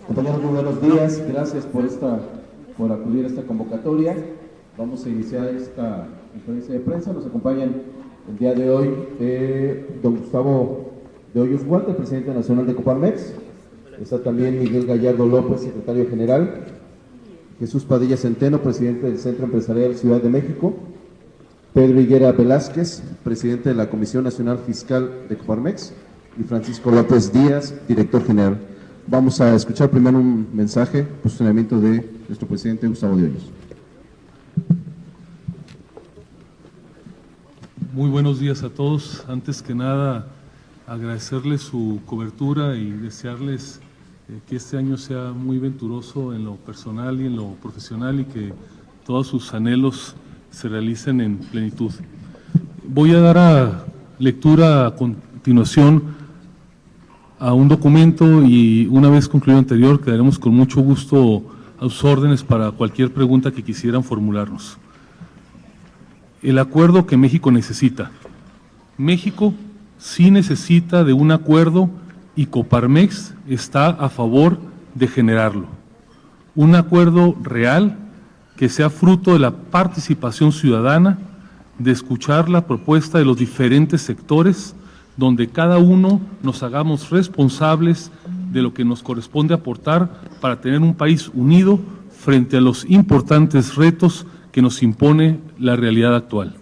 Compañeros, muy buenos días. Gracias por acudir a esta convocatoria. Vamos a iniciar esta conferencia de prensa. Nos acompañan el día de hoy don Gustavo de Hoyos Huerta, presidente nacional de Coparmex. Está también Miguel Gallardo López, secretario general. Jesús Padilla Centeno, presidente del Centro Empresarial Ciudad de México. Pedro Higuera Velázquez, presidente de la Comisión Nacional Fiscal de Coparmex. Y Francisco López Díaz, director general. Vamos a escuchar primero un mensaje, posicionamiento de nuestro presidente Gustavo de Hoyos. Muy buenos días a todos. Antes que nada, agradecerles su cobertura y desearles que este año sea muy venturoso en lo personal y en lo profesional y que todos sus anhelos se realicen en plenitud. Voy a dar lectura a continuación a un documento y una vez concluido anterior quedaremos con mucho gusto a sus órdenes para cualquier pregunta que quisieran formularnos. El acuerdo que México necesita. México sí necesita de un acuerdo y Coparmex está a favor de generarlo. Un acuerdo real que sea fruto de la participación ciudadana, de escuchar la propuesta de los diferentes sectores, donde cada uno nos hagamos responsables de lo que nos corresponde aportar para tener un país unido frente a los importantes retos que nos impone la realidad actual.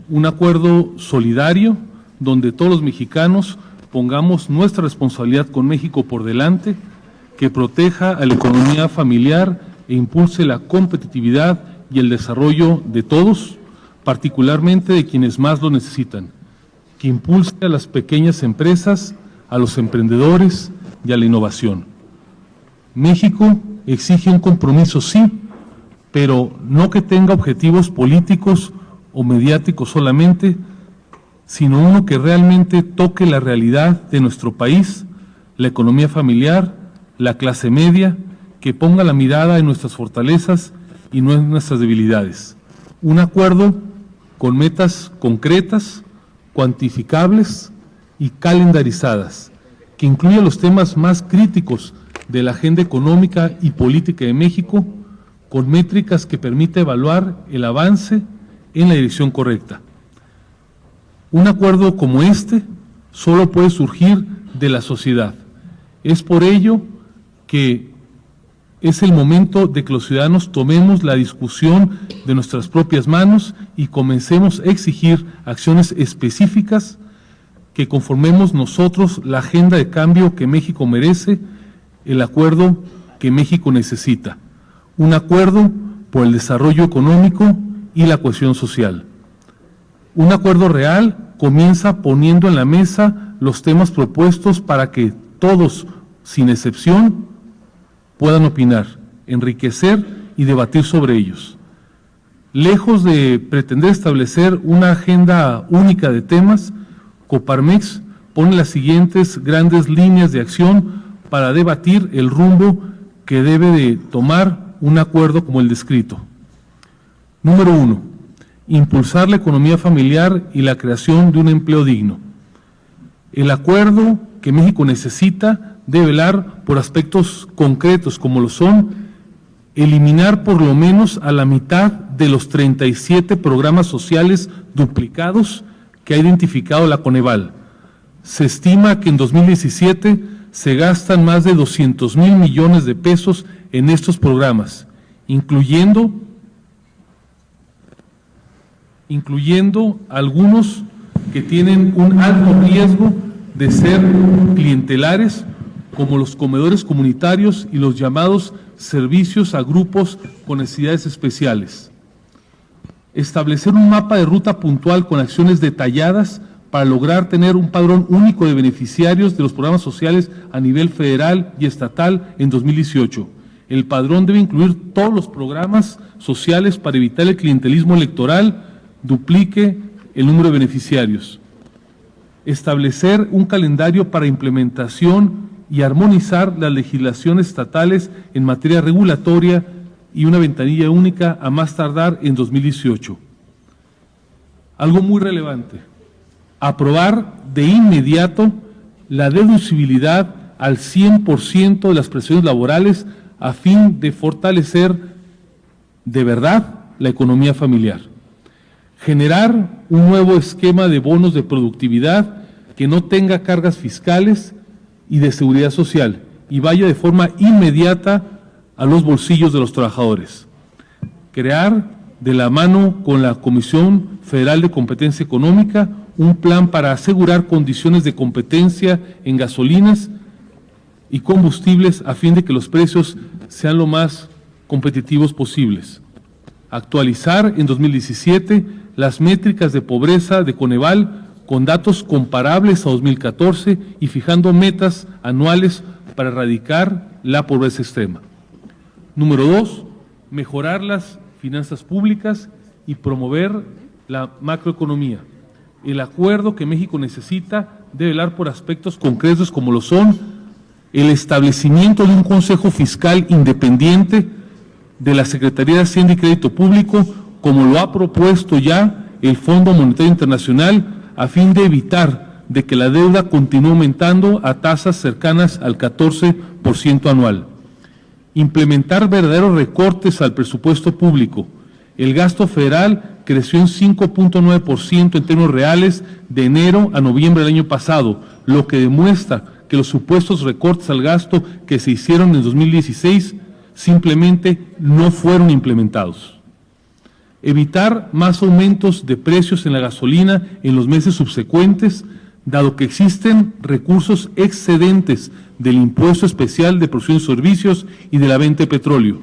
Un acuerdo solidario donde todos los mexicanos pongamos nuestra responsabilidad con México por delante, que proteja a la economía familiar e impulse la competitividad y el desarrollo de todos, particularmente de quienes más lo necesitan, que impulse a las pequeñas empresas, a los emprendedores y a la innovación. México exige un compromiso, sí, pero no que tenga objetivos políticos o mediáticos solamente, sino uno que realmente toque la realidad de nuestro país, la economía familiar, la clase media, que ponga la mirada en nuestras fortalezas y no en nuestras debilidades. Un acuerdo con metas concretas, cuantificables y calendarizadas, que incluya los temas más críticos de la agenda económica y política de México, con métricas que permita evaluar el avance en la dirección correcta. Un acuerdo como este solo puede surgir de la sociedad. Es por ello que es el momento de que los ciudadanos tomemos la discusión de nuestras propias manos y comencemos a exigir acciones específicas, que conformemos nosotros la agenda de cambio que México merece, el acuerdo que México necesita. Un acuerdo por el desarrollo económico y la cohesión social. Un acuerdo real comienza poniendo en la mesa los temas propuestos para que todos, sin excepción, puedan opinar, enriquecer y debatir sobre ellos. Lejos de pretender establecer una agenda única de temas, Coparmex pone las siguientes grandes líneas de acción para debatir el rumbo que debe de tomar un acuerdo como el descrito. Número 1. Impulsar la economía familiar y la creación de un empleo digno. El acuerdo que México necesita debe velar por aspectos concretos como lo son eliminar por lo menos a la mitad de los 37 programas sociales duplicados que ha identificado la Coneval. Se estima que en 2017 se gastan más de 200,000 millones de pesos en estos programas, incluyendo algunos que tienen un alto riesgo de ser clientelares, como los comedores comunitarios y los llamados servicios a grupos con necesidades especiales. Establecer un mapa de ruta puntual con acciones detalladas para lograr tener un padrón único de beneficiarios de los programas sociales a nivel federal y estatal en 2018. El padrón debe incluir todos los programas sociales para evitar el clientelismo electoral, duplique el número de beneficiarios. Establecer un calendario para implementación y armonizar las legislaciones estatales en materia regulatoria y una ventanilla única a más tardar en 2018. Algo muy relevante, aprobar de inmediato la deducibilidad al 100% de las prestaciones laborales a fin de fortalecer de verdad la economía familiar. Generar un nuevo esquema de bonos de productividad que no tenga cargas fiscales y de seguridad social y vaya de forma inmediata a los bolsillos de los trabajadores. Crear, de la mano con la Comisión Federal de Competencia Económica, un plan para asegurar condiciones de competencia en gasolinas y combustibles a fin de que los precios sean lo más competitivos posibles. Actualizar en 2017 las métricas de pobreza de Coneval con datos comparables a 2014 y fijando metas anuales para erradicar la pobreza extrema. Número 2, mejorar las finanzas públicas y promover la macroeconomía. El acuerdo que México necesita debe velar por aspectos concretos como lo son el establecimiento de un Consejo Fiscal independiente de la Secretaría de Hacienda y Crédito Público, como lo ha propuesto ya el Fondo Monetario Internacional, a fin de evitar de que la deuda continúe aumentando a tasas cercanas al 14% anual. Implementar verdaderos recortes al presupuesto público. El gasto federal creció en 5.9% en términos reales de enero a noviembre del año pasado, lo que demuestra que los supuestos recortes al gasto que se hicieron en 2016 simplemente no fueron implementados. Evitar más aumentos de precios en la gasolina en los meses subsecuentes, dado que existen recursos excedentes del impuesto especial de producción de servicios y de la venta de petróleo.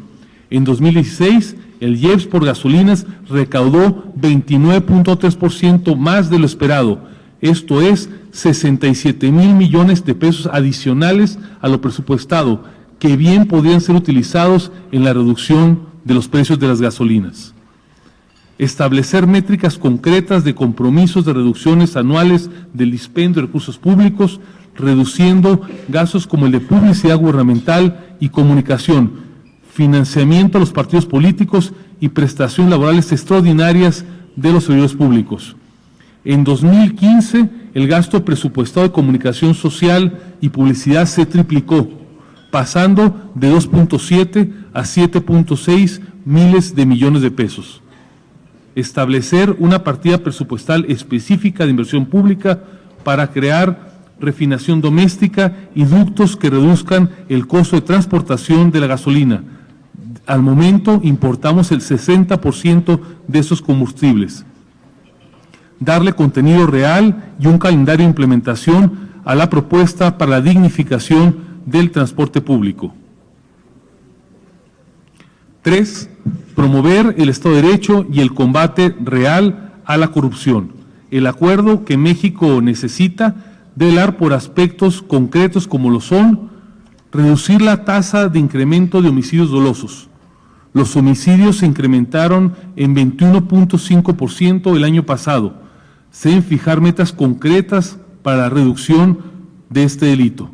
En 2016, el IEPS por gasolinas recaudó 29.3% más de lo esperado, esto es 67,000 millones de pesos adicionales a lo presupuestado, que bien podrían ser utilizados en la reducción de los precios de las gasolinas. Establecer métricas concretas de compromisos de reducciones anuales del dispendio de recursos públicos, reduciendo gastos como el de publicidad gubernamental y comunicación, financiamiento a los partidos políticos y prestaciones laborales extraordinarias de los servidores públicos. En 2015, el gasto presupuestado de comunicación social y publicidad se triplicó, pasando de 2.7 a 7.6 miles de millones de pesos. Establecer una partida presupuestal específica de inversión pública para crear refinación doméstica y ductos que reduzcan el costo de transportación de la gasolina. Al momento importamos el 60% de esos combustibles. Darle contenido real y un calendario de implementación a la propuesta para la dignificación del transporte público. 3. Promover el Estado de Derecho y el combate real a la corrupción. El acuerdo que México necesita debe velar por aspectos concretos como lo son reducir la tasa de incremento de homicidios dolosos. Los homicidios se incrementaron en 21.5% el año pasado. Se deben fijar metas concretas para la reducción de este delito.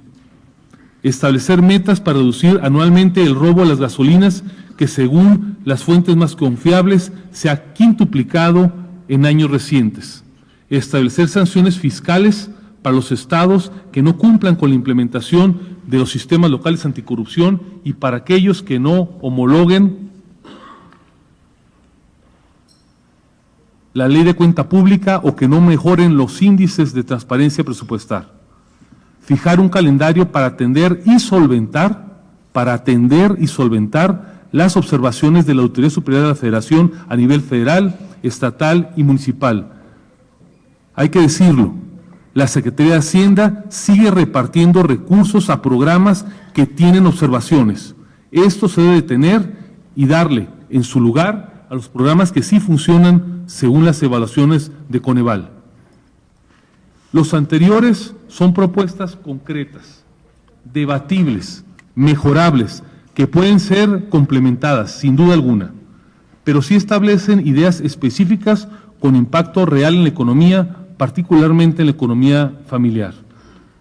Establecer metas para reducir anualmente el robo a las gasolinas, que según las fuentes más confiables se ha quintuplicado en años recientes. Establecer sanciones fiscales para los estados que no cumplan con la implementación de los sistemas locales anticorrupción y para aquellos que no homologuen la ley de cuenta pública o que no mejoren los índices de transparencia presupuestal. Fijar un calendario para atender y solventar las observaciones de la Auditoría Superior de la Federación a nivel federal, estatal y municipal. Hay que decirlo, la Secretaría de Hacienda sigue repartiendo recursos a programas que tienen observaciones. Esto se debe detener y darle en su lugar a los programas que sí funcionan según las evaluaciones de Coneval. Los anteriores son propuestas concretas, debatibles, mejorables, que pueden ser complementadas, sin duda alguna, pero sí establecen ideas específicas con impacto real en la economía, particularmente en la economía familiar.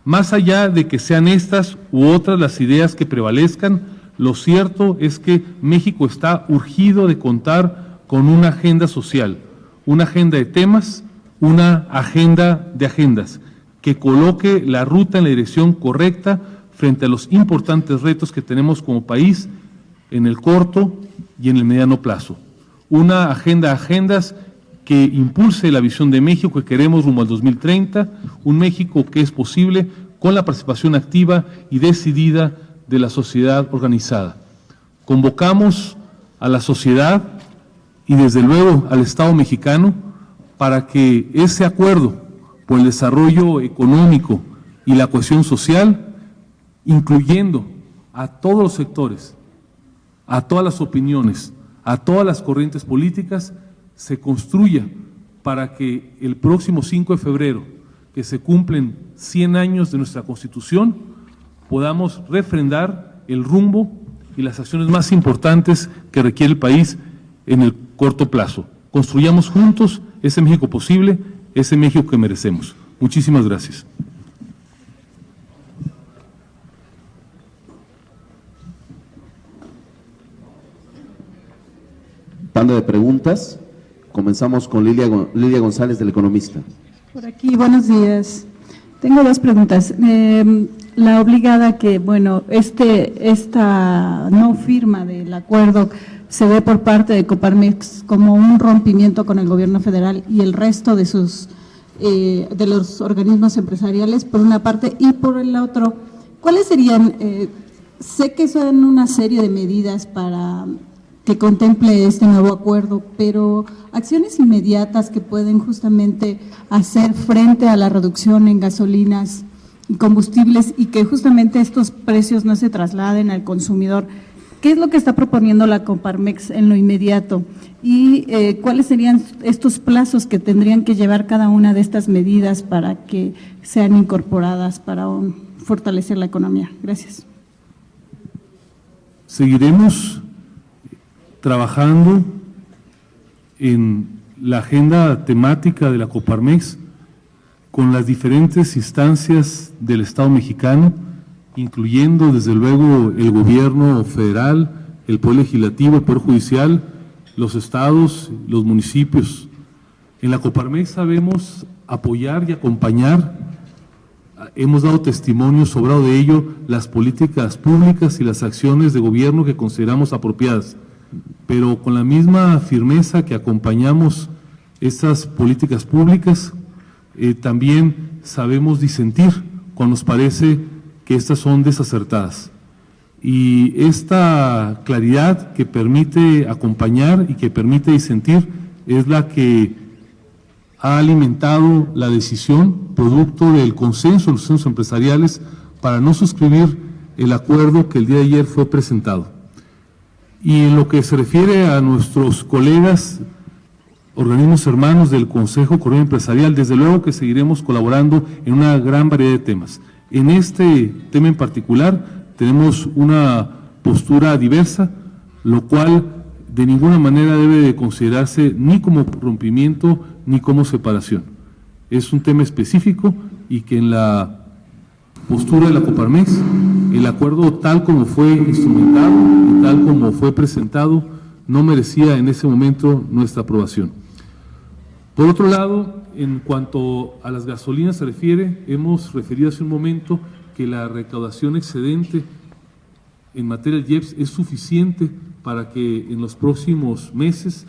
Más allá de que sean estas u otras las ideas que prevalezcan, lo cierto es que México está urgido de contar con una agenda social, una agenda de temas, una agenda de agendas, que coloque la ruta en la dirección correcta frente a los importantes retos que tenemos como país en el corto y en el mediano plazo. Una agendas que impulse la visión de México que queremos rumbo al 2030, un México que es posible con la participación activa y decidida de la sociedad organizada. Convocamos a la sociedad y desde luego al Estado mexicano para que ese acuerdo por el desarrollo económico y la cohesión social, incluyendo a todos los sectores, a todas las opiniones, a todas las corrientes políticas, se construya para que el próximo 5 de febrero, que se cumplen 100 años de nuestra Constitución, podamos refrendar el rumbo y las acciones más importantes que requiere el país en el corto plazo. Construyamos juntos ese México posible, ese México que merecemos. Muchísimas gracias. Tanda de preguntas. Comenzamos con Lilia González, del Economista. Por aquí, buenos días. Tengo dos preguntas. La obligada que, bueno, esta no firma del acuerdo se ve por parte de Coparmex como un rompimiento con el gobierno federal y el resto de de los organismos empresariales, por una parte, y por el otro, ¿cuáles serían? Sé que son una serie de medidas para que contemple este nuevo acuerdo, pero acciones inmediatas que pueden justamente hacer frente a la reducción en gasolinas y combustibles y que justamente estos precios no se trasladen al consumidor. ¿Qué es lo que está proponiendo la Coparmex en lo inmediato? ¿Y cuáles serían estos plazos que tendrían que llevar cada una de estas medidas para que sean incorporadas para fortalecer la economía? Gracias. Seguiremos trabajando en la agenda temática de la Coparmex con las diferentes instancias del Estado mexicano, incluyendo desde luego el gobierno federal, el poder legislativo, el poder judicial, los estados, los municipios. En la Coparmex sabemos apoyar y acompañar, hemos dado testimonio sobrado de ello, las políticas públicas y las acciones de gobierno que consideramos apropiadas, pero con la misma firmeza que acompañamos estas políticas públicas, también sabemos disentir cuando nos parece que estas son desacertadas. Y esta claridad que permite acompañar y que permite disentir es la que ha alimentado la decisión, producto del consenso de los centros empresariales, para no suscribir el acuerdo que el día de ayer fue presentado. Y en lo que se refiere a nuestros colegas, organismos hermanos del Consejo Coordinador Empresarial, desde luego que seguiremos colaborando en una gran variedad de temas. En este tema en particular tenemos una postura diversa, lo cual de ninguna manera debe de considerarse ni como rompimiento ni como separación. Es un tema específico y que en la postura de la Coparmex, el acuerdo tal como fue instrumentado y tal como fue presentado, no merecía en ese momento nuestra aprobación. Por otro lado, en cuanto a las gasolinas se refiere, hemos referido hace un momento que la recaudación excedente en materia de IEPS es suficiente para que en los próximos meses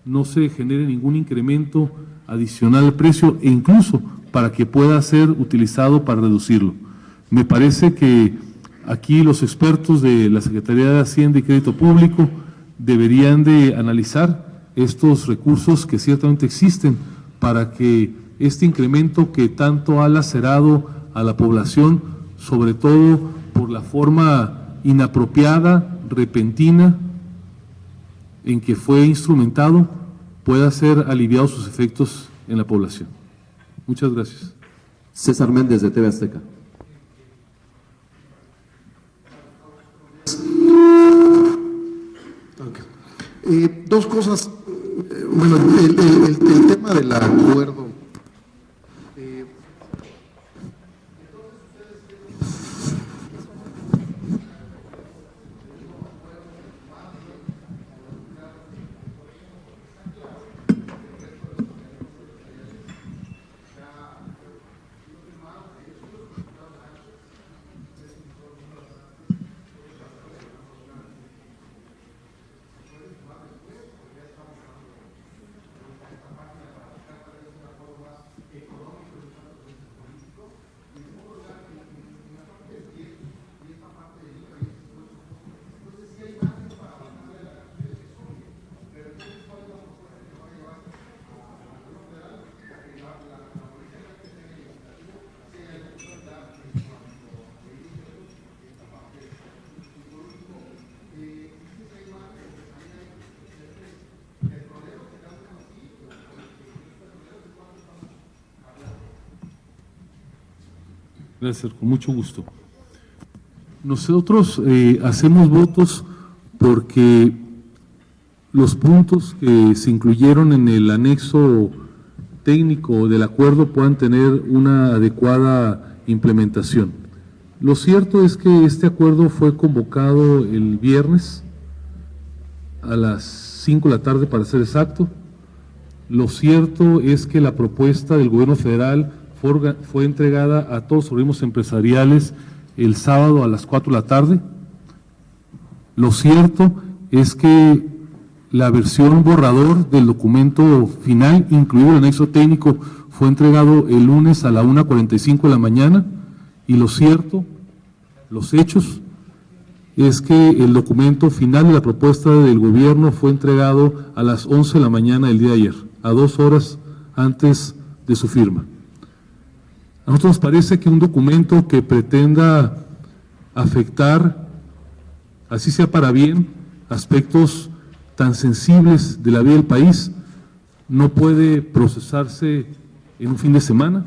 no se genere ningún incremento adicional al precio e incluso para que pueda ser utilizado para reducirlo. Me parece que aquí los expertos de la Secretaría de Hacienda y Crédito Público deberían de analizar estos recursos que ciertamente existen para que este incremento que tanto ha lacerado a la población, sobre todo por la forma inapropiada, repentina, en que fue instrumentado, pueda ser aliviado sus efectos en la población. Muchas gracias. César Méndez, de TV Azteca. Dos cosas. Bueno, el tema del acuerdo. Gracias, con mucho gusto. Nosotros hacemos votos porque los puntos que se incluyeron en el anexo técnico del acuerdo puedan tener una adecuada implementación. Lo cierto es que este acuerdo fue convocado el viernes a las 5 de la tarde, para ser exacto. Lo cierto es que la propuesta del gobierno federal fue entregada a todos los organismos empresariales el sábado a las 4 de la tarde. Lo cierto es que la versión borrador del documento final, incluido el anexo técnico, fue entregado el lunes a la 1:45 de la mañana, y lo cierto, los hechos, es que el documento final de la propuesta del gobierno fue entregado a las 11 de la mañana del día de ayer, a 2 horas antes de su firma. A nosotros nos parece que un documento que pretenda afectar, así sea para bien, aspectos tan sensibles de la vida del país, no puede procesarse en un fin de semana,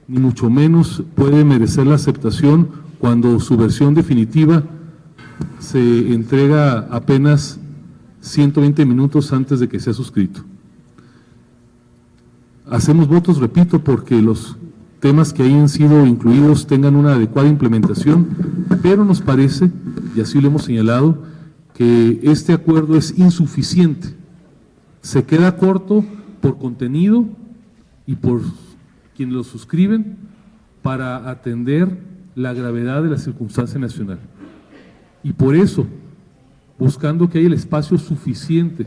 ni mucho menos puede merecer la aceptación cuando su versión definitiva se entrega apenas 120 minutos antes de que sea suscrito. Hacemos votos, repito, porque los temas que hayan sido incluidos tengan una adecuada implementación, pero nos parece, y así lo hemos señalado, que este acuerdo es insuficiente. Se queda corto por contenido y por quienes lo suscriben para atender la gravedad de la circunstancia nacional. Y por eso, buscando que haya el espacio suficiente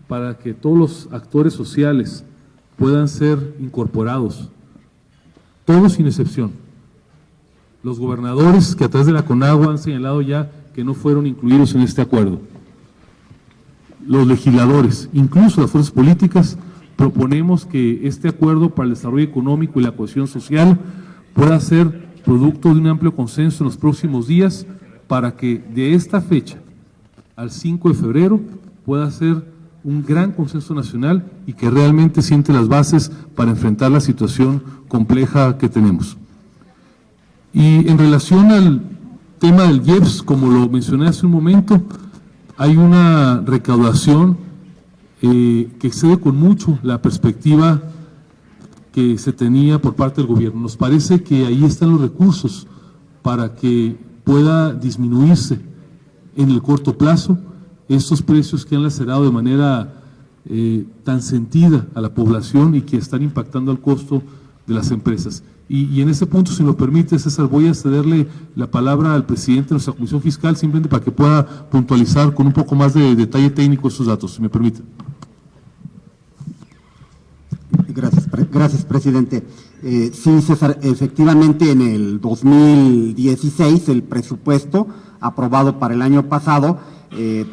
para que todos los actores sociales puedan ser incorporados, todos sin excepción. Los gobernadores que a través de la CONAGUA han señalado ya que no fueron incluidos en este acuerdo. Los legisladores, incluso las fuerzas políticas, proponemos que este acuerdo para el desarrollo económico y la cohesión social pueda ser producto de un amplio consenso en los próximos días, para que de esta fecha al 5 de febrero pueda ser un gran consenso nacional y que realmente siente las bases para enfrentar la situación compleja que tenemos. Y en relación al tema del IEPS, como lo mencioné hace un momento, hay una recaudación que excede con mucho la perspectiva que se tenía por parte del gobierno. Nos parece que ahí están los recursos para que pueda disminuirse en el corto plazo estos precios que han lacerado de manera tan sentida a la población y que están impactando al costo de las empresas. Y en ese punto, si me lo permite, César, voy a cederle la palabra al presidente de nuestra Comisión Fiscal, simplemente para que pueda puntualizar con un poco más de detalle técnico estos datos, si me permite. Gracias, presidente. Sí, César, efectivamente en el 2016 el presupuesto aprobado para el año pasado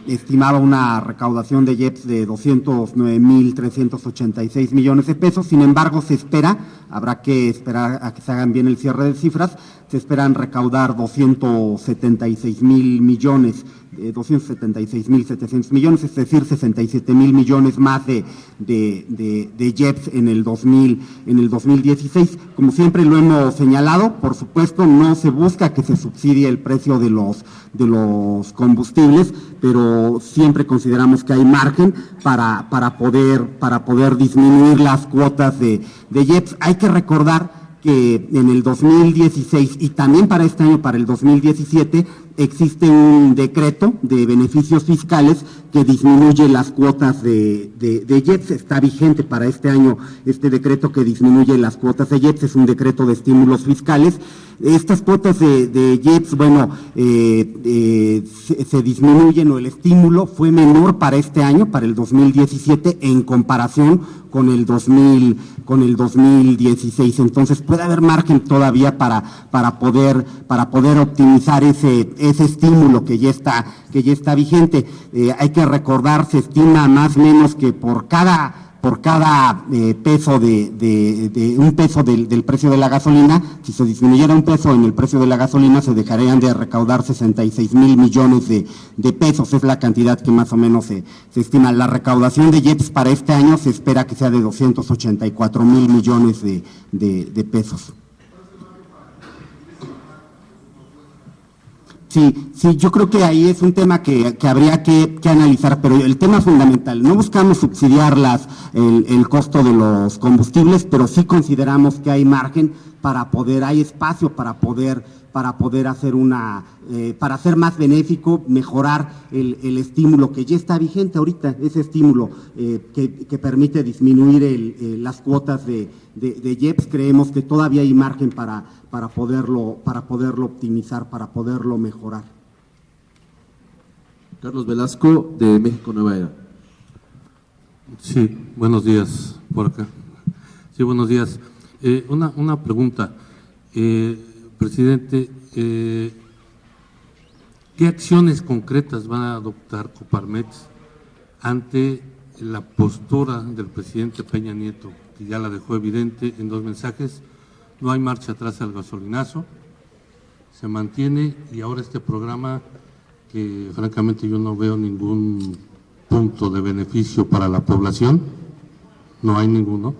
estimaba una recaudación de IEPS de 209.386 millones de pesos. Sin embargo, se espera, habrá que esperar a que se hagan bien el cierre de cifras, se esperan recaudar 276.000 millones, 276.700 millones, es decir, 67.000 millones más de IEPS en el 2016. Como siempre lo hemos señalado, por supuesto, no se busca que se subsidie el precio de los combustibles, pero siempre consideramos que hay margen para poder disminuir las cuotas de IEPS. Hay que recordar que en el 2016 y también para este año, para el 2017, existe un decreto de beneficios fiscales que disminuye las cuotas de IEPS. Está vigente para este año este decreto que disminuye las cuotas de IEPS, es un decreto de estímulos fiscales. Estas cuotas de IEPS, bueno, se disminuyen, o el estímulo fue menor para este año, para el 2017, en comparación con el 2016. Entonces puede haber margen todavía para poder optimizar ese estímulo que ya está vigente. Hay que recordar, se estima más o menos que por cada peso un peso del precio de la gasolina, si se disminuyera un peso en el precio de la gasolina, se dejarían de recaudar 66.000 millones de pesos, es la cantidad que más o menos se estima. La recaudación de IEPS para este año se espera que sea de 284.000 millones de pesos. Sí, yo creo que ahí es un tema que habría que analizar, pero el tema fundamental, no buscamos subsidiar el costo de los combustibles, pero sí consideramos que hay margen hay espacio para poder hacer para hacer más benéfico, mejorar el estímulo que ya está vigente ahorita, ese estímulo que permite disminuir las cuotas de IEPS. Creemos que todavía hay margen para poderlo optimizar, para poderlo mejorar. Carlos Velasco, de México Nueva Era. Sí, buenos días, por acá. Sí, buenos días. Una pregunta, presidente, ¿qué acciones concretas van a adoptar Coparmex ante la postura del presidente Peña Nieto, que ya la dejó evidente en 2 mensajes? No hay marcha atrás al gasolinazo, se mantiene, y ahora este programa que francamente yo no veo ningún punto de beneficio para la población, no hay ninguno.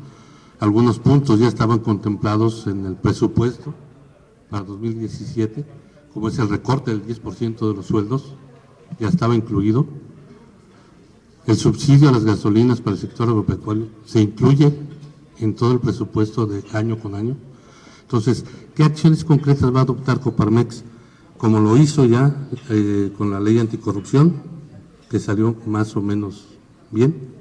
Algunos puntos ya estaban contemplados en el presupuesto para 2017, como es el recorte del 10% de los sueldos, ya estaba incluido. El subsidio a las gasolinas para el sector agropecuario se incluye en todo el presupuesto de año con año. Entonces, ¿qué acciones concretas va a adoptar Coparmex? Como lo hizo ya con la ley anticorrupción, que salió más o menos bien.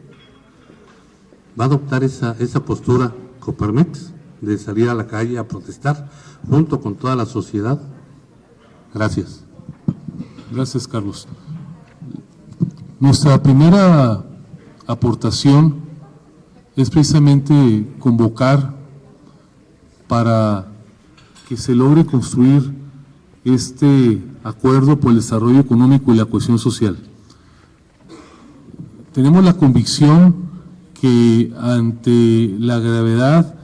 ¿Va a adoptar esa postura Coparmex de salir a la calle a protestar junto con toda la sociedad? Gracias. Gracias, Carlos. Nuestra primera aportación es precisamente convocar para que se logre construir este acuerdo por el desarrollo económico y la cohesión social. Tenemos la convicción que ante la gravedad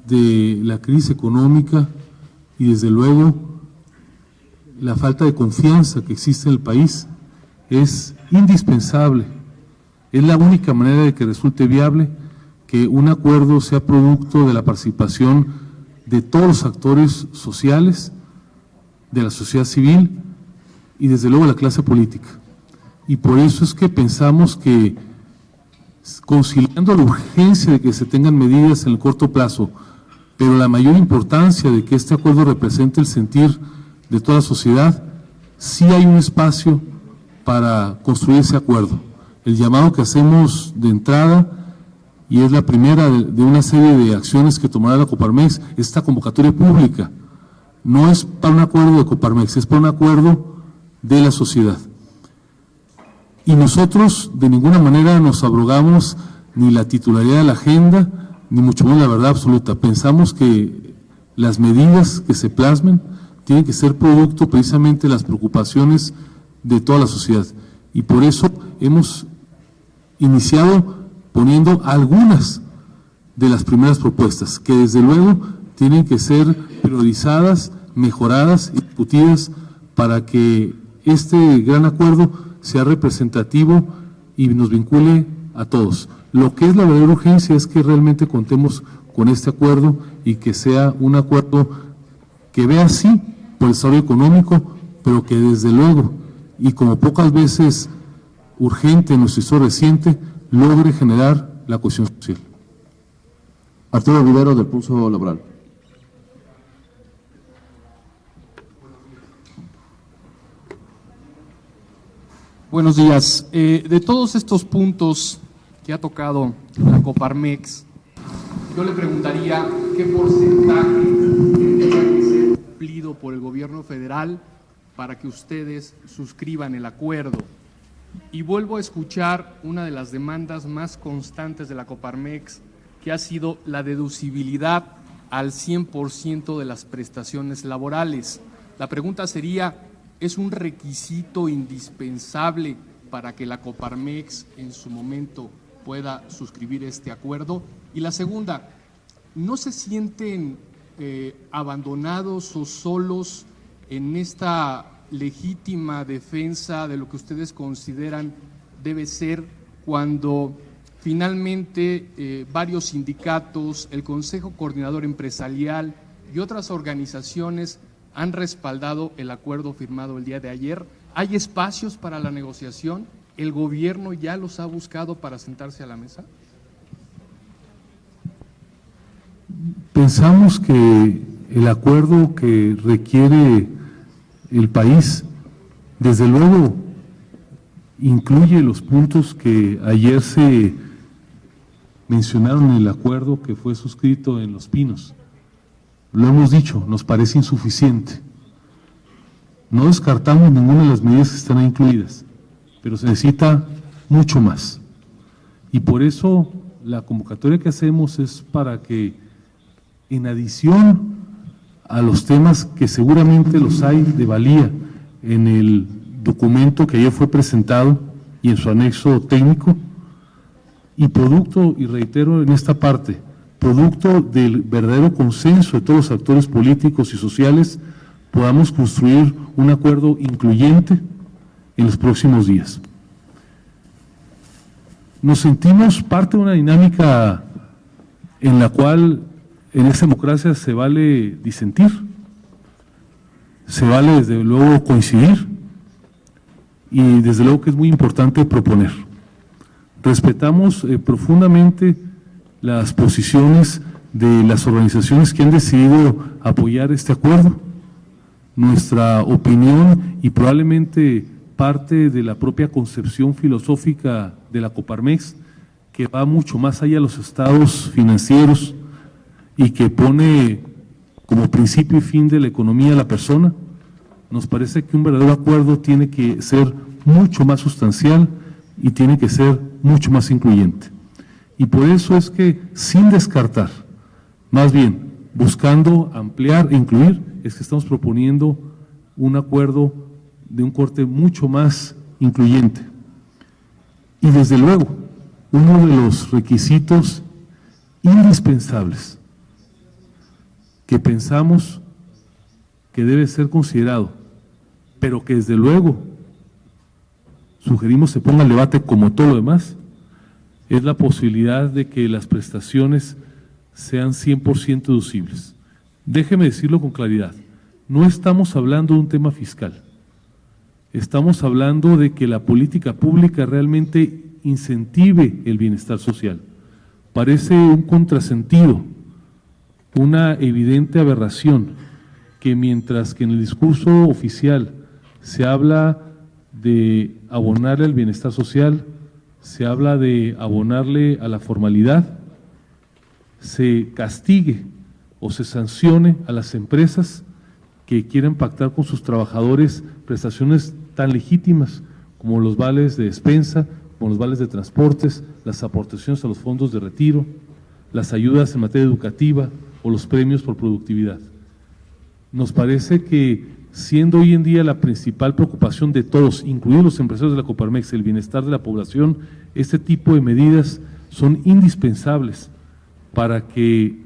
de la crisis económica y desde luego la falta de confianza que existe en el país, es indispensable, es la única manera de que resulte viable que un acuerdo sea producto de la participación de todos los actores sociales, de la sociedad civil y desde luego la clase política. Y por eso es que pensamos que, conciliando la urgencia de que se tengan medidas en el corto plazo, pero la mayor importancia de que este acuerdo represente el sentir de toda la sociedad, sí hay un espacio para construir ese acuerdo. El llamado que hacemos de entrada, y es la primera de una serie de acciones que tomará la Coparmex, esta convocatoria pública, no es para un acuerdo de Coparmex, es para un acuerdo de la sociedad. Y nosotros de ninguna manera nos abrogamos ni la titularidad de la agenda, ni mucho menos la verdad absoluta. Pensamos que las medidas que se plasmen tienen que ser producto precisamente de las preocupaciones de toda la sociedad. Y por eso hemos iniciado poniendo algunas de las primeras propuestas, que desde luego tienen que ser priorizadas, mejoradas y discutidas para que este gran acuerdo sea representativo y nos vincule a todos. Lo que es la verdadera urgencia es que realmente contemos con este acuerdo y que sea un acuerdo que vea sí por el desarrollo económico, pero que desde luego, y como pocas veces urgente en nuestra historia reciente, logre generar la cohesión social. Arturo Rivero, del Pulso Laboral. Buenos días. De todos estos puntos que ha tocado la Coparmex, yo le preguntaría qué porcentaje tendría que ser cumplido por el gobierno federal para que ustedes suscriban el acuerdo. Y vuelvo a escuchar una de las demandas más constantes de la Coparmex, que ha sido la deducibilidad al 100% de las prestaciones laborales. La pregunta sería, ¿es un requisito indispensable para que la Coparmex en su momento pueda suscribir este acuerdo? Y la segunda, ¿no se sienten abandonados o solos en esta legítima defensa de lo que ustedes consideran debe ser cuando finalmente varios sindicatos, el Consejo Coordinador Empresarial y otras organizaciones han respaldado el acuerdo firmado el día de ayer. ¿Hay espacios para la negociación? ¿El gobierno ya los ha buscado para sentarse a la mesa? Pensamos que el acuerdo que requiere el país, desde luego, incluye los puntos que ayer se mencionaron en el acuerdo que fue suscrito en Los Pinos. Lo hemos dicho, nos parece insuficiente. No descartamos ninguna de las medidas que están ahí incluidas, pero se necesita mucho más. Y por eso la convocatoria que hacemos es para que, en adición a los temas que seguramente los hay de valía en el documento que ayer fue presentado y en su anexo técnico, y producto, y reitero en esta parte, producto del verdadero consenso de todos los actores políticos y sociales, podamos construir un acuerdo incluyente en los próximos días. Nos sentimos parte de una dinámica en la cual en esta democracia se vale disentir, se vale desde luego coincidir y desde luego que es muy importante proponer. Respetamos profundamente las posiciones de las organizaciones que han decidido apoyar este acuerdo. Nuestra opinión y probablemente parte de la propia concepción filosófica de la Coparmex, que va mucho más allá de los estados financieros y que pone como principio y fin de la economía a la persona, nos parece que un verdadero acuerdo tiene que ser mucho más sustancial y tiene que ser mucho más incluyente. Y por eso es que, sin descartar, más bien buscando ampliar e incluir, es que estamos proponiendo un acuerdo de un corte mucho más incluyente. Y desde luego, uno de los requisitos indispensables que pensamos que debe ser considerado, pero que desde luego sugerimos se ponga al debate como todo lo demás, es la posibilidad de que las prestaciones sean 100% deducibles. Déjeme decirlo con claridad, no estamos hablando de un tema fiscal, estamos hablando de que la política pública realmente incentive el bienestar social. Parece un contrasentido, una evidente aberración, que mientras que en el discurso oficial se habla de abonarle al bienestar social, se habla de abonarle a la formalidad, se castigue o se sancione a las empresas que quieren pactar con sus trabajadores prestaciones tan legítimas como los vales de despensa, como los vales de transportes, las aportaciones a los fondos de retiro, las ayudas en materia educativa o los premios por productividad. Nos parece que, siendo hoy en día la principal preocupación de todos, incluidos los empresarios de la Coparmex, el bienestar de la población, este tipo de medidas son indispensables para que,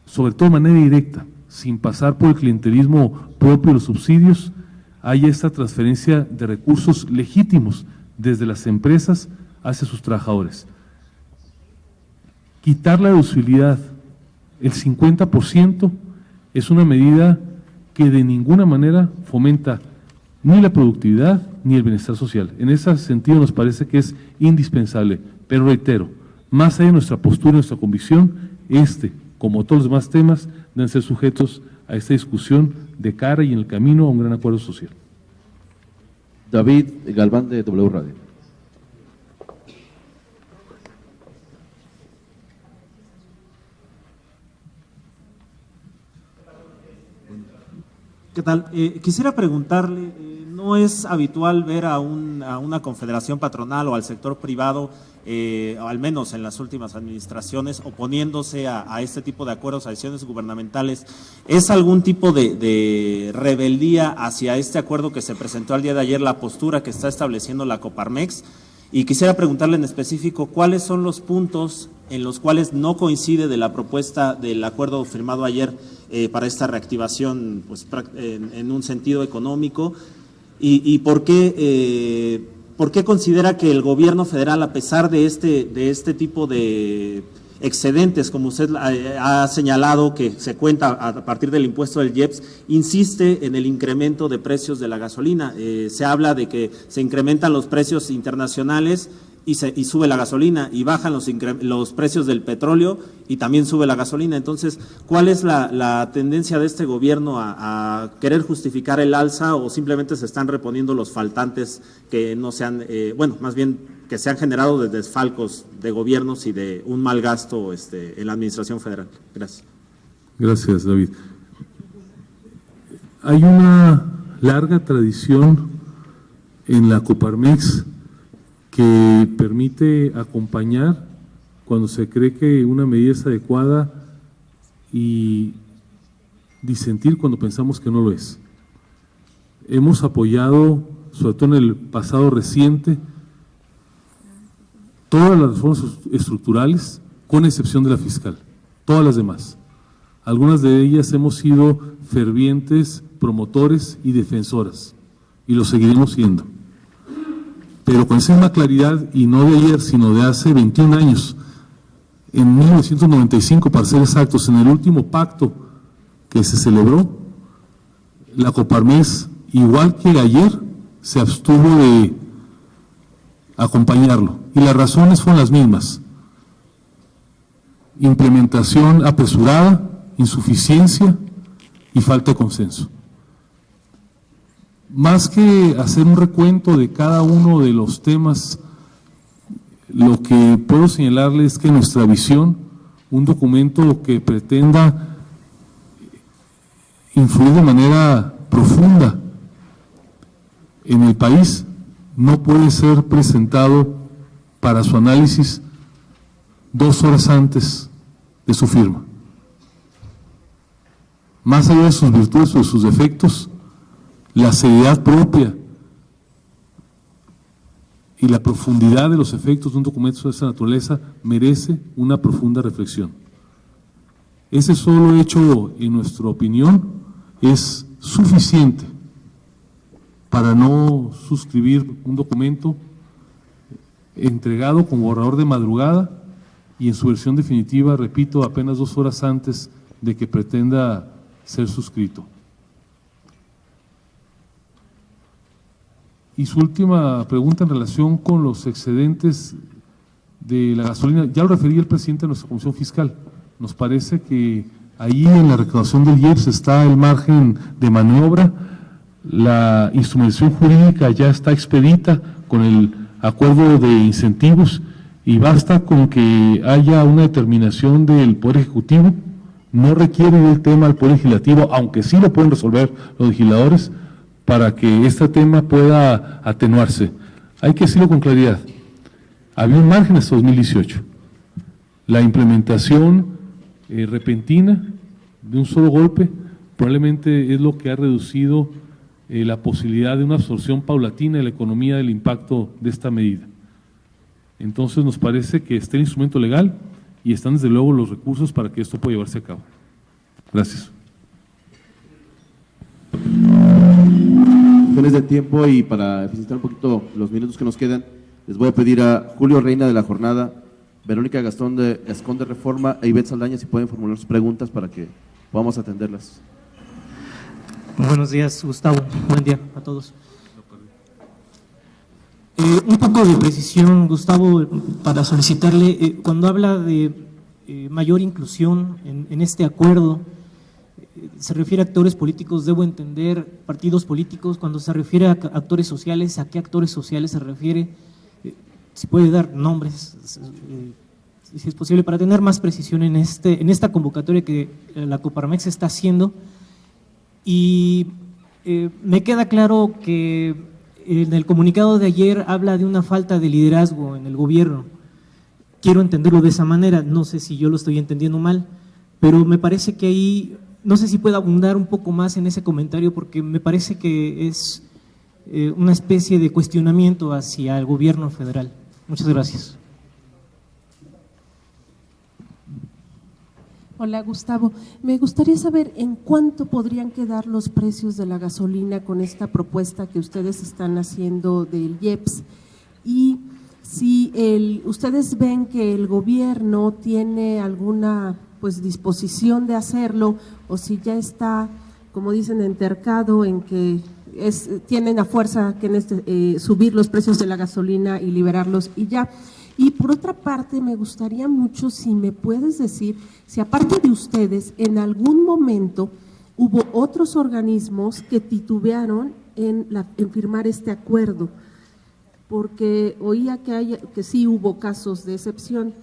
sobre todo de manera directa, sin pasar por el clientelismo propio de los subsidios, haya esta transferencia de recursos legítimos desde las empresas hacia sus trabajadores. Quitar la deducibilidad, el 50%, es una medida que de ninguna manera fomenta ni la productividad ni el bienestar social. En ese sentido nos parece que es indispensable, pero reitero, más allá de nuestra postura, nuestra convicción, como todos los demás temas, deben ser sujetos a esta discusión de cara y en el camino a un gran acuerdo social. David Galván, de W Radio. ¿Qué tal? Quisiera preguntarle, ¿no es habitual ver a una confederación patronal o al sector privado, o al menos en las últimas administraciones, oponiéndose a este tipo de acuerdos, a decisiones gubernamentales? ¿Es algún tipo de rebeldía hacia este acuerdo que se presentó el día de ayer, la postura que está estableciendo la Coparmex? Y quisiera preguntarle en específico, ¿cuáles son los puntos en los cuales no coincide de la propuesta del acuerdo firmado ayer para esta reactivación, pues, en un sentido económico? ¿Y por qué considera que el gobierno federal, a pesar de este tipo de excedentes, como usted ha señalado, que se cuenta a partir del impuesto del IEPS, insiste en el incremento de precios de la gasolina. Se habla de que se incrementan los precios internacionales y sube la gasolina, y bajan los precios del petróleo y también sube la gasolina. Entonces, ¿cuál es la tendencia de este gobierno a querer justificar el alza, o simplemente se están reponiendo los faltantes que no se han, más bien que se han generado de desfalcos de gobiernos y de un mal gasto en la administración federal? Gracias. Gracias, David. Hay una larga tradición en la Coparmex que permite acompañar cuando se cree que una medida es adecuada y disentir cuando pensamos que no lo es. Hemos apoyado, sobre todo en el pasado reciente, todas las reformas estructurales, con excepción de la fiscal, todas las demás. Algunas de ellas hemos sido fervientes promotores y defensoras, y lo seguiremos siendo. Pero con esa misma claridad, y no de ayer, sino de hace 21 años, en 1995, para ser exactos, en el último pacto que se celebró, la Coparmex, igual que ayer, se abstuvo de acompañarlo. Y las razones fueron las mismas: implementación apresurada, insuficiencia y falta de consenso. Más que hacer un recuento de cada uno de los temas, lo que puedo señalarle es que nuestra visión, un documento que pretenda influir de manera profunda en el país, no puede ser presentado para su análisis 2 horas antes de su firma. Más allá de sus virtudes o de sus defectos, la seriedad propia y la profundidad de los efectos de un documento de esa naturaleza merece una profunda reflexión. Ese solo hecho, en nuestra opinión, es suficiente para no suscribir un documento entregado con borrador de madrugada y en su versión definitiva, repito, apenas 2 horas antes de que pretenda ser suscrito. Y su última pregunta en relación con los excedentes de la gasolina, ya lo refería el presidente de nuestra Comisión Fiscal. Nos parece que ahí en la recaudación del IEPS está el margen de maniobra, la instrumentación jurídica ya está expedita con el acuerdo de incentivos, y basta con que haya una determinación del Poder Ejecutivo. No requiere del tema al Poder Legislativo, aunque sí lo pueden resolver los legisladores, para que este tema pueda atenuarse. Hay que decirlo con claridad, había un margen hasta 2018. La implementación repentina de un solo golpe probablemente es lo que ha reducido la posibilidad de una absorción paulatina de la economía del impacto de esta medida. Entonces nos parece que está el instrumento legal y están desde luego los recursos para que esto pueda llevarse a cabo. Gracias. Cuestiones de tiempo y para eficientar un poquito los minutos que nos quedan, les voy a pedir a Julio Reina de La Jornada, Verónica Gascón de Reforma e Ivette Saldaña si pueden formular sus preguntas para que podamos atenderlas. Buenos días, Gustavo. Buen día a todos. Un poco de precisión, Gustavo, para solicitarle, cuando habla de mayor inclusión en este acuerdo, se refiere a actores políticos, debo entender, partidos políticos. Cuando se refiere a actores sociales, ¿a qué actores sociales se refiere? Si puede dar nombres, si es posible, para tener más precisión en esta convocatoria que la Coparmex está haciendo. Y me queda claro que en el comunicado de ayer habla de una falta de liderazgo en el gobierno. Quiero entenderlo de esa manera, no sé si yo lo estoy entendiendo mal, pero me parece que ahí, no sé si puede abundar un poco más en ese comentario, porque me parece que es una especie de cuestionamiento hacia el gobierno federal. Muchas gracias. Hola, Gustavo. Me gustaría saber en cuánto podrían quedar los precios de la gasolina con esta propuesta que ustedes están haciendo del IEPS, y si ustedes ven que el gobierno tiene alguna pues disposición de hacerlo, o si ya está, como dicen, entercado en que tienen a fuerza que subir los precios de la gasolina y liberarlos y ya. Y por otra parte, me gustaría mucho si me puedes decir si aparte de ustedes, en algún momento hubo otros organismos que titubearon en firmar este acuerdo, porque oía que sí hubo casos de excepción.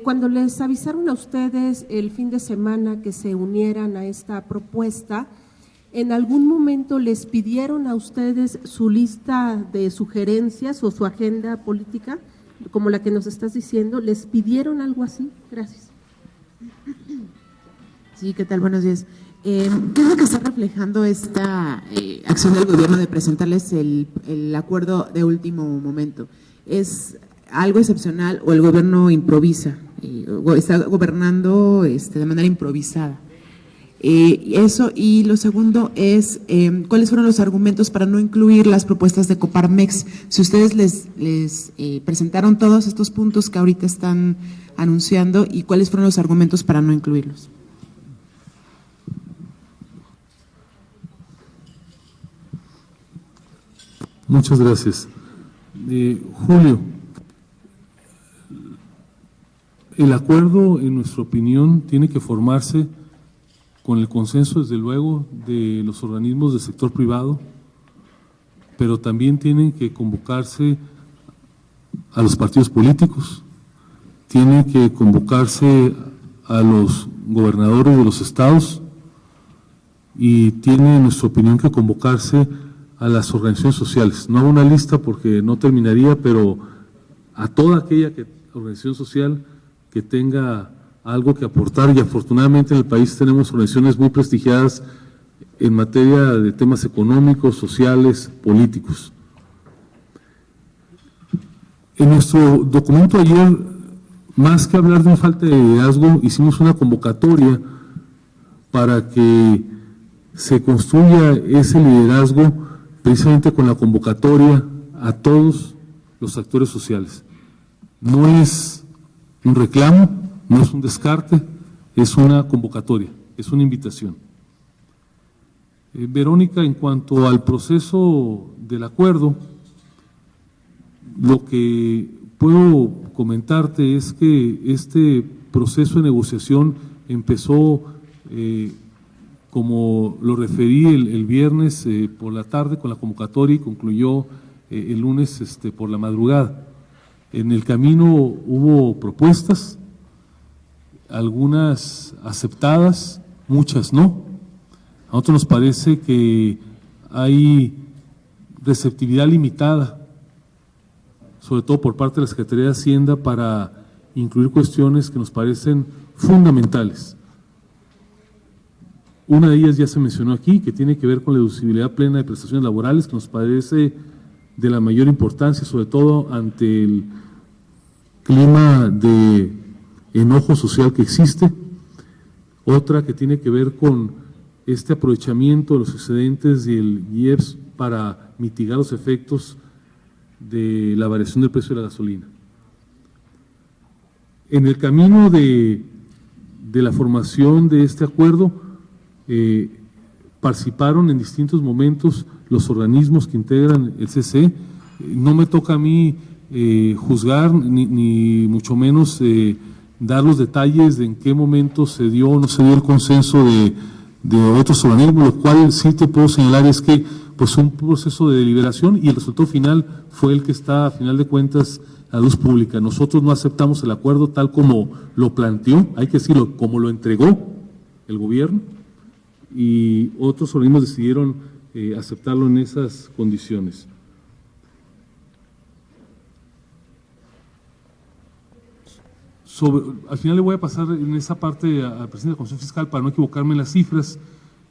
Cuando les avisaron a ustedes el fin de semana que se unieran a esta propuesta, ¿en algún momento les pidieron a ustedes su lista de sugerencias o su agenda política, como la que nos estás diciendo? ¿Les pidieron algo así? Gracias. Sí, ¿qué tal? Buenos días. ¿Qué es lo que está reflejando esta acción del gobierno de presentarles el acuerdo de último momento? ¿Es algo excepcional o el gobierno improvisa, o está gobernando de manera improvisada? Eso, y lo segundo es, ¿cuáles fueron los argumentos para no incluir las propuestas de Coparmex? Si ustedes les presentaron todos estos puntos que ahorita están anunciando, ¿y cuáles fueron los argumentos para no incluirlos? Muchas gracias. Julio, el acuerdo, en nuestra opinión, tiene que formarse con el consenso, desde luego, de los organismos del sector privado, pero también tienen que convocarse a los partidos políticos, tienen que convocarse a los gobernadores de los estados y tiene, en nuestra opinión, que convocarse a las organizaciones sociales. No hago una lista porque no terminaría, pero a toda aquella organización social que tenga algo que aportar, y afortunadamente en el país tenemos organizaciones muy prestigiadas en materia de temas económicos, sociales, políticos. En nuestro documento ayer, más que hablar de una falta de liderazgo, hicimos una convocatoria para que se construya ese liderazgo precisamente con la convocatoria a todos los actores sociales. No es un reclamo, no es un descarte, es una convocatoria, es una invitación. Verónica, en cuanto al proceso del acuerdo, lo que puedo comentarte es que este proceso de negociación empezó, como lo referí el viernes por la tarde con la convocatoria, y concluyó el lunes por la madrugada. En el camino hubo propuestas, algunas aceptadas, muchas no. A nosotros nos parece que hay receptividad limitada, sobre todo por parte de la Secretaría de Hacienda, para incluir cuestiones que nos parecen fundamentales. Una de ellas ya se mencionó aquí, que tiene que ver con la deducibilidad plena de prestaciones laborales, que nos parece de la mayor importancia, sobre todo ante el clima de enojo social que existe. Otra que tiene que ver con este aprovechamiento de los excedentes del IEPS para mitigar los efectos de la variación del precio de la gasolina. En el camino de la formación de este acuerdo, participaron en distintos momentos los organismos que integran el CC. No me toca a mí juzgar, ni mucho menos dar los detalles de en qué momento se dio o no se dio el consenso de otros organismos. Lo cual sí te puedo señalar es que pues un proceso de deliberación, y el resultado final fue el que está, a final de cuentas, a luz pública. Nosotros no aceptamos el acuerdo tal como lo planteó, hay que decirlo, como lo entregó el gobierno, y otros organismos decidieron aceptarlo en esas condiciones. Al final le voy a pasar en esa parte al presidente de la Comisión Fiscal para no equivocarme en las cifras.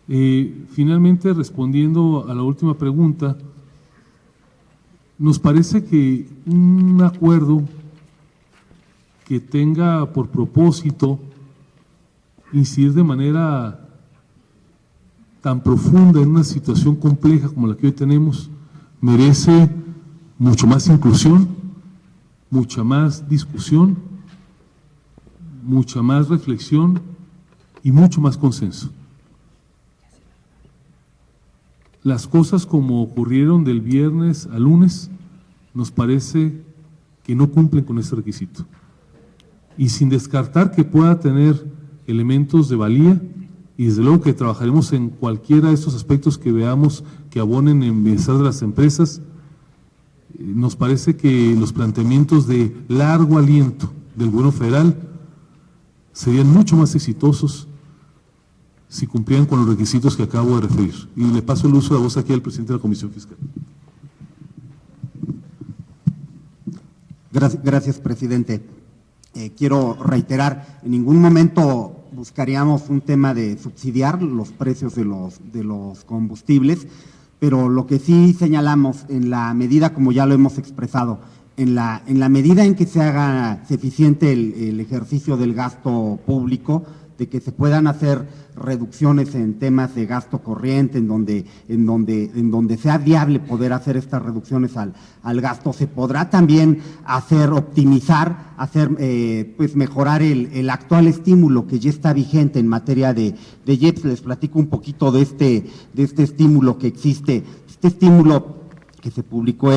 Finalmente, respondiendo a la última pregunta, nos parece que un acuerdo que tenga por propósito incidir de manera tan profunda en una situación compleja como la que hoy tenemos merece mucho más inclusión, mucha más discusión, mucha más reflexión y mucho más consenso. Las cosas como ocurrieron del viernes al lunes nos parece que no cumplen con ese requisito. Y sin descartar que pueda tener elementos de valía, y desde luego que trabajaremos en cualquiera de estos aspectos que veamos que abonen en bienestar de las empresas, nos parece que los planteamientos de largo aliento del gobierno federal serían mucho más exitosos si cumplieran con los requisitos que acabo de referir. Y le paso el uso de la voz aquí al presidente de la Comisión Fiscal. Gracias, presidente. Quiero reiterar, en ningún momento buscaríamos un tema de subsidiar los precios de los combustibles, pero lo que sí señalamos, en la medida, como ya lo hemos expresado, en la medida en que se haga eficiente el ejercicio del gasto público, de que se puedan hacer reducciones en temas de gasto corriente, en donde sea viable poder hacer estas reducciones al gasto, se podrá también optimizar, pues mejorar el actual estímulo que ya está vigente en materia de IEPS. Les platico un poquito de este estímulo que existe. Este estímulo que se publicó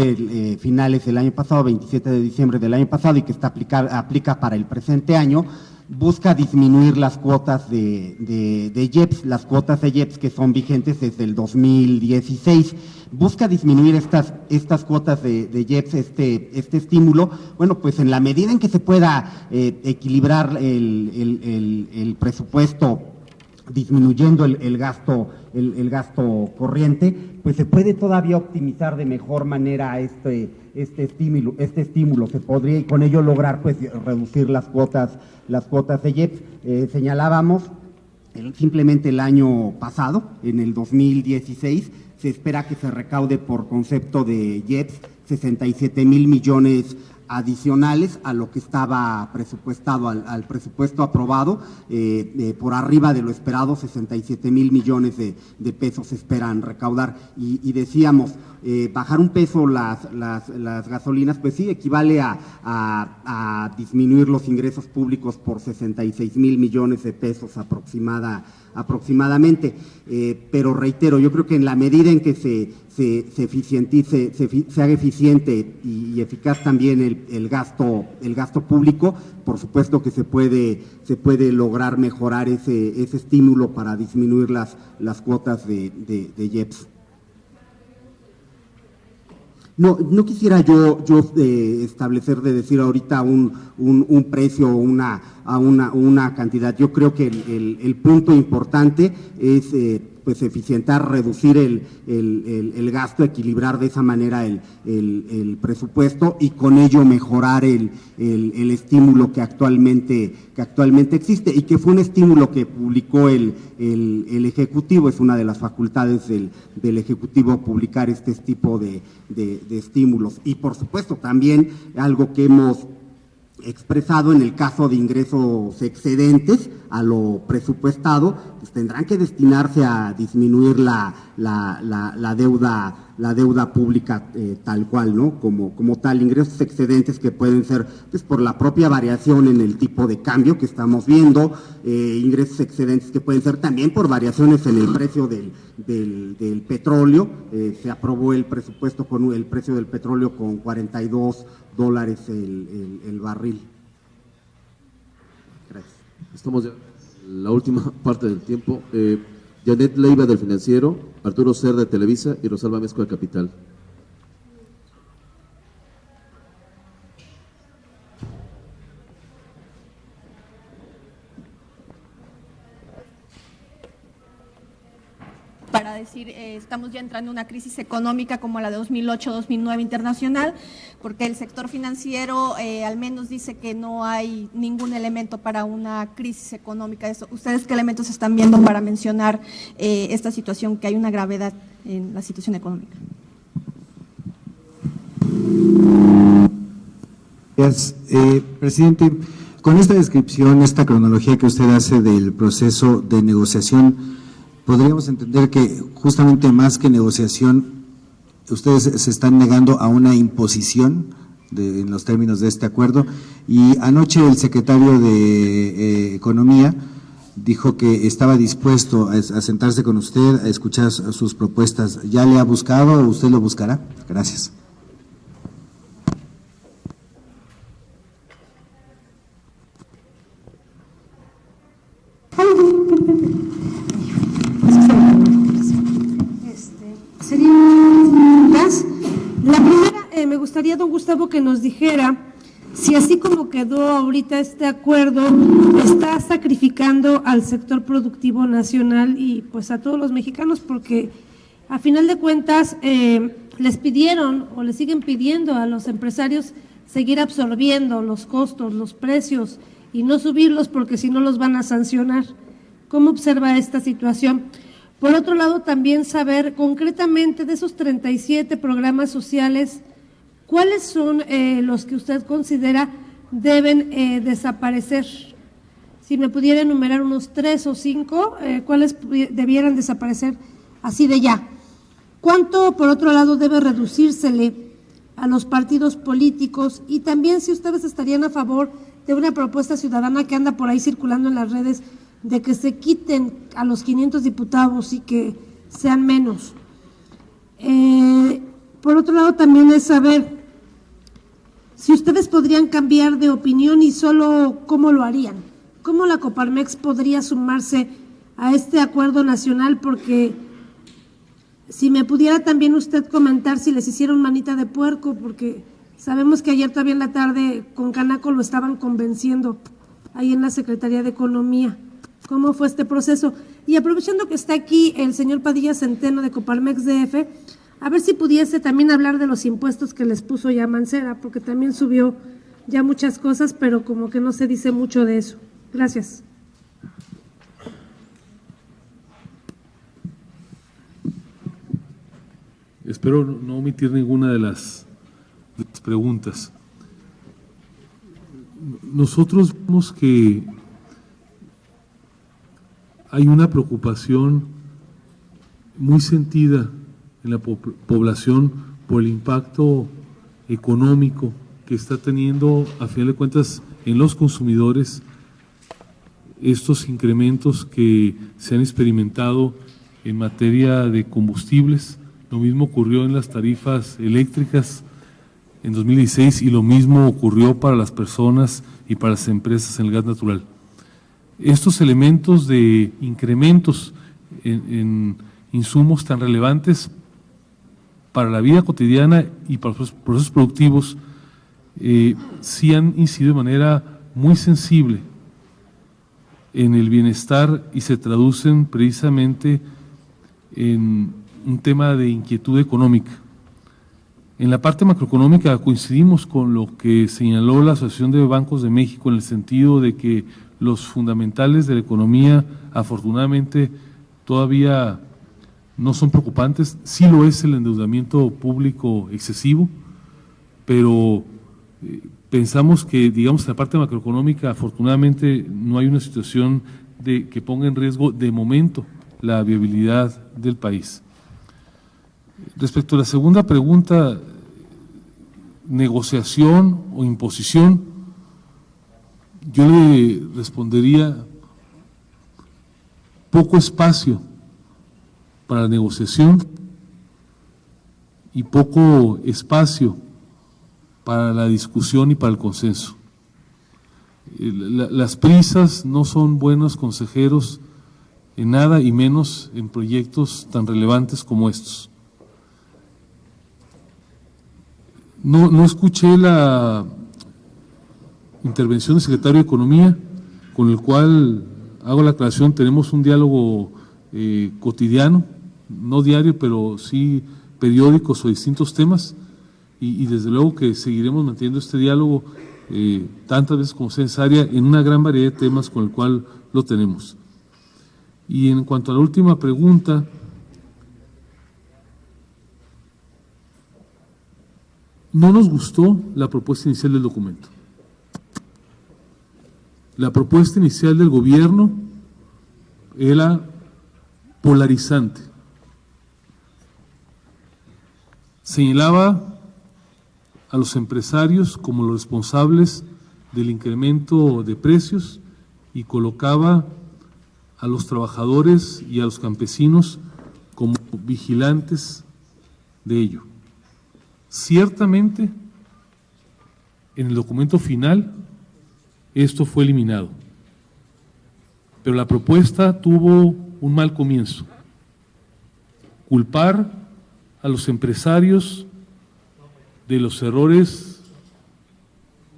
finales del año pasado, 27 de diciembre del año pasado, y que aplica para el presente año, busca disminuir las cuotas de IEPS, las cuotas de IEPS que son vigentes desde el 2016. Busca disminuir estas cuotas de IEPS, este estímulo, bueno, pues en la medida en que se pueda equilibrar el presupuesto, disminuyendo el gasto corriente, pues se puede todavía optimizar de mejor manera este estímulo, se podría y con ello lograr pues reducir las cuotas de IEPS. Señalábamos simplemente el año pasado, en el 2016, se espera que se recaude por concepto de IEPS 67,000 millones adicionales a lo que estaba presupuestado, al presupuesto aprobado, por arriba de lo esperado, 67,000 millones de pesos se esperan recaudar. Y decíamos, bajar un peso las gasolinas, pues sí, equivale a disminuir los ingresos públicos por 66,000 millones de pesos aproximadamente. Pero reitero, yo creo que en la medida en que se haga eficiente y eficaz también el gasto público, por supuesto que se puede lograr mejorar ese estímulo para disminuir las cuotas de IEPS. No quisiera yo establecer, de decir ahorita un precio o una cantidad. Yo creo que el punto importante es pues eficientar, reducir el gasto, equilibrar de esa manera el presupuesto y con ello mejorar el estímulo que actualmente existe y que fue un estímulo que publicó el Ejecutivo. Es una de las facultades del Ejecutivo publicar este tipo de estímulos. Y por supuesto también algo que hemos expresado en el caso de ingresos excedentes a lo presupuestado, pues tendrán que destinarse a disminuir la deuda pública tal cual, ¿no? Como tal, ingresos excedentes que pueden ser pues por la propia variación en el tipo de cambio que estamos viendo, ingresos excedentes que pueden ser también por variaciones en el precio del petróleo. Se aprobó el presupuesto con el precio del petróleo con $42 el barril. Gracias. Estamos ya en la última parte del tiempo. Janet Leiva del Financiero, Arturo Ser de Televisa y Rosalba Mezco de Capital. Para decir, estamos ya entrando en una crisis económica como la de 2008-2009 internacional, porque el sector financiero al menos dice que no hay ningún elemento para una crisis económica. ¿Ustedes qué elementos están viendo para mencionar esta situación, que hay una gravedad en la situación económica? Gracias. Presidente, con esta descripción, esta cronología que usted hace del proceso de negociación, podríamos entender que justamente más que negociación, ustedes se están negando a una imposición en los términos de este acuerdo. Y anoche el secretario de Economía dijo que estaba dispuesto a sentarse con usted, a escuchar sus propuestas. ¿Ya le ha buscado o usted lo buscará? Gracias. Serían las. La primera, me gustaría, don Gustavo, que nos dijera si así como quedó ahorita este acuerdo, está sacrificando al sector productivo nacional y pues a todos los mexicanos, porque a final de cuentas les pidieron o les siguen pidiendo a los empresarios seguir absorbiendo los costos, los precios y no subirlos porque si no los van a sancionar. ¿Cómo observa esta situación? Por otro lado, también saber concretamente de esos 37 programas sociales, ¿cuáles son los que usted considera deben desaparecer? Si me pudiera enumerar unos 3 o 5, ¿cuáles debieran desaparecer así de ya? ¿Cuánto, por otro lado, debe reducírsele a los partidos políticos? Y también si ustedes estarían a favor de una propuesta ciudadana que anda por ahí circulando en las redes, de que se quiten a los 500 diputados y que sean menos. Por otro lado, también es saber si ustedes podrían cambiar de opinión y solo cómo lo harían, cómo la Coparmex podría sumarse a este acuerdo nacional, porque si me pudiera también usted comentar si les hicieron manita de puerco, porque sabemos que ayer todavía en la tarde con Canaco lo estaban convenciendo ahí en la Secretaría de Economía. ¿Cómo fue este proceso? Y aprovechando que está aquí el señor Padilla Centeno de Coparmex DF, a ver si pudiese también hablar de los impuestos que les puso ya Mancera, porque también subió ya muchas cosas, pero como que no se dice mucho de eso. Gracias. Espero no omitir ninguna de las preguntas. Nosotros vemos que hay una preocupación muy sentida en la población por el impacto económico que está teniendo, a final de cuentas, en los consumidores estos incrementos que se han experimentado en materia de combustibles. Lo mismo ocurrió en las tarifas eléctricas en 2016 y lo mismo ocurrió para las personas y para las empresas en el gas natural. Estos elementos de incrementos en insumos tan relevantes para la vida cotidiana y para los procesos productivos sí han incidido de manera muy sensible en el bienestar y se traducen precisamente en un tema de inquietud económica. En la parte macroeconómica coincidimos con lo que señaló la Asociación de Bancos de México en el sentido de que los fundamentales de la economía afortunadamente todavía no son preocupantes. Sí lo es el endeudamiento público excesivo, pero pensamos que, digamos, en la parte macroeconómica afortunadamente no hay una situación que ponga en riesgo de momento la viabilidad del país. Respecto a la segunda pregunta, negociación o imposición, yo le respondería poco espacio para la negociación y poco espacio para la discusión y para el consenso. Las prisas no son buenos consejeros en nada y menos en proyectos tan relevantes como estos. No escuché la intervención del secretario de Economía, con el cual hago la aclaración, tenemos un diálogo cotidiano, no diario, pero sí periódicos o distintos temas, y desde luego que seguiremos manteniendo este diálogo tantas veces como sea necesaria en una gran variedad de temas con el cual lo tenemos. Y en cuanto a la última pregunta, no nos gustó la propuesta inicial del documento. La propuesta inicial del gobierno era polarizante. Señalaba a los empresarios como los responsables del incremento de precios y colocaba a los trabajadores y a los campesinos como vigilantes de ello. Ciertamente, en el documento final, esto fue eliminado, pero la propuesta tuvo un mal comienzo. Culpar a los empresarios de los errores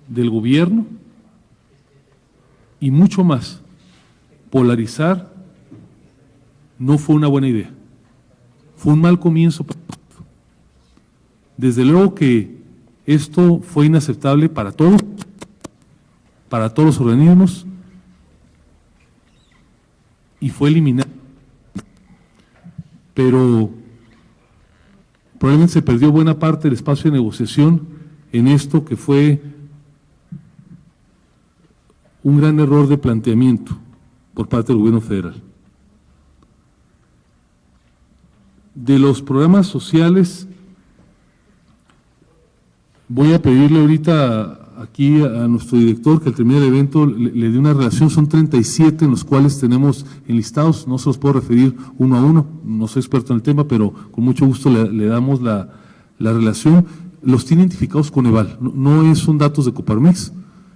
del gobierno y mucho más. Polarizar no fue una buena idea. Fue un mal comienzo. Desde luego que esto fue inaceptable para todos los organismos, y fue eliminado. Pero probablemente se perdió buena parte del espacio de negociación en esto que fue un gran error de planteamiento por parte del gobierno federal. De los programas sociales, voy a pedirle ahorita aquí a nuestro director que al terminar el evento le dé una relación. Son 37 en los cuales tenemos enlistados, no se los puedo referir uno a uno, no soy experto en el tema, pero con mucho gusto le damos la relación. Los tiene identificados Coneval, no son datos de Coparmex,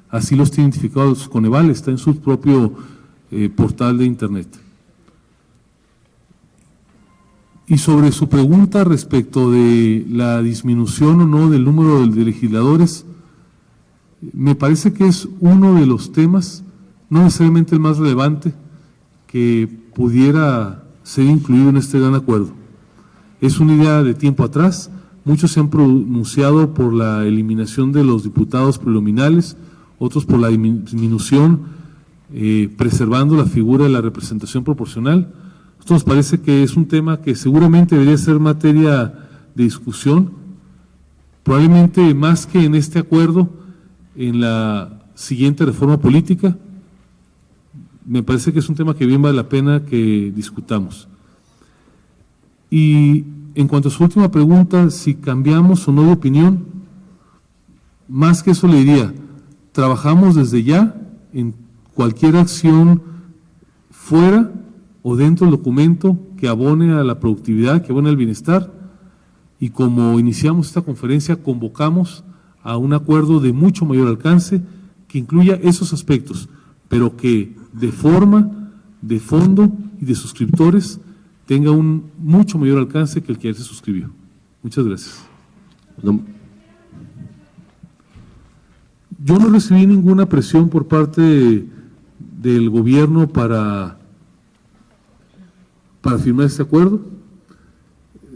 así los tiene identificados Coneval, está en su propio portal de internet. Y sobre su pregunta respecto de la disminución o no del número de legisladores, me parece que es uno de los temas, no necesariamente el más relevante, que pudiera ser incluido en este gran acuerdo. Es una idea de tiempo atrás, muchos se han pronunciado por la eliminación de los diputados plurinominales, otros por la disminución, preservando la figura de la representación proporcional. Esto nos parece que es un tema que seguramente debería ser materia de discusión, probablemente más que en este acuerdo, en la siguiente reforma política. Me parece que es un tema que bien vale la pena que discutamos. Y en cuanto a su última pregunta, si cambiamos o no de opinión, más que eso le diría, trabajamos desde ya en cualquier acción fuera o dentro del documento que abone a la productividad, que abone al bienestar, y como iniciamos esta conferencia, convocamos a un acuerdo de mucho mayor alcance que incluya esos aspectos, pero que de forma, de fondo y de suscriptores tenga un mucho mayor alcance que el que ayer se suscribió. Muchas gracias. Yo no recibí ninguna presión por parte del gobierno para firmar este acuerdo.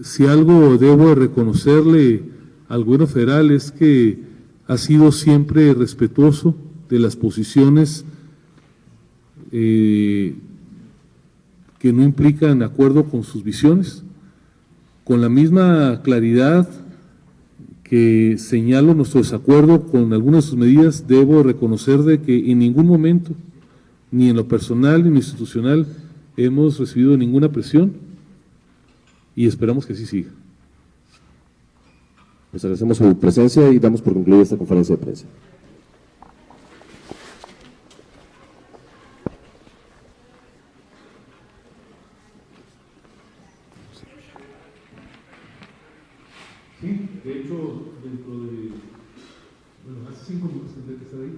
Si algo debo reconocerle al gobierno federal es que ha sido siempre respetuoso de las posiciones que no implican acuerdo con sus visiones. Con la misma claridad que señalo nuestro desacuerdo con algunas de sus medidas, debo reconocer de que en ningún momento, ni en lo personal ni en lo institucional, hemos recibido ninguna presión y esperamos que así siga. Les agradecemos su presencia y damos por concluida esta conferencia de prensa. Sí, de hecho, dentro de, hace 5 minutos tendré que estar ahí,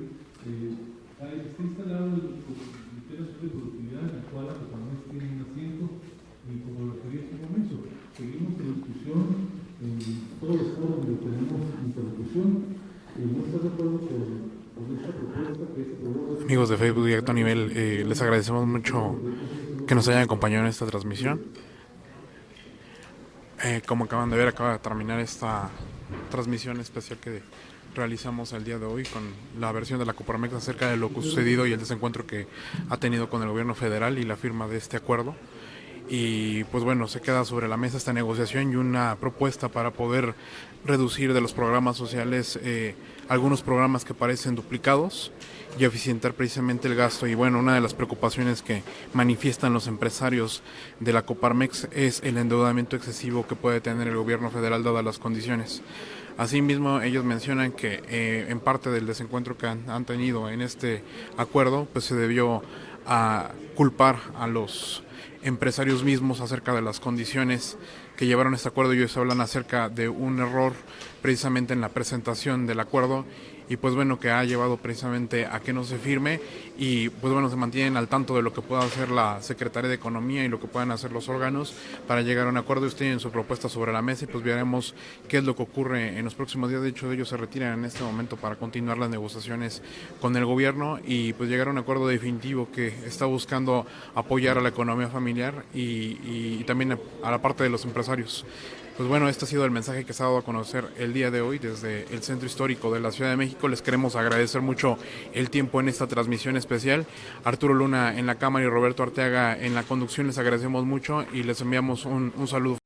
está instalado el Comité de Productividad, en el cual la Coparmex tiene un asiento, y como lo referí hace un momento, seguimos en discusión en todos los foros donde tenemos interlocución, y no está de acuerdo con esta propuesta que se aprobó. Amigos de Facebook Directo a Nivel, les agradecemos mucho que nos hayan acompañado en esta transmisión. Como acaban de ver, acaba de terminar esta transmisión especial que realizamos el día de hoy con la versión de la Coparmex acerca de lo sucedido y el desencuentro que ha tenido con el gobierno federal y la firma de este acuerdo. Y pues bueno, se queda sobre la mesa esta negociación y una propuesta para poder reducir de los programas sociales algunos programas que parecen duplicados y eficientar precisamente el gasto. Y bueno, una de las preocupaciones que manifiestan los empresarios de la Coparmex es el endeudamiento excesivo que puede tener el gobierno federal dadas las condiciones. Asimismo, ellos mencionan que en parte del desencuentro que han tenido en este acuerdo, pues se debió a culpar a los empresarios mismos acerca de las condiciones que llevaron a este acuerdo. Ellos hablan acerca de un error precisamente en la presentación del acuerdo y pues bueno, que ha llevado precisamente a que no se firme y pues bueno, se mantienen al tanto de lo que pueda hacer la Secretaría de Economía y lo que puedan hacer los órganos para llegar a un acuerdo. Ellos tienen su propuesta sobre la mesa y pues veremos qué es lo que ocurre en los próximos días. De hecho, ellos se retiran en este momento para continuar las negociaciones con el gobierno y pues llegar a un acuerdo definitivo que está buscando apoyar a la economía familiar y también a la parte de los empresarios. Pues bueno, este ha sido el mensaje que se ha dado a conocer el día de hoy desde el Centro Histórico de la Ciudad de México. Les queremos agradecer mucho el tiempo en esta transmisión especial. Arturo Luna en la cámara y Roberto Arteaga en la conducción, les agradecemos mucho y les enviamos un saludo.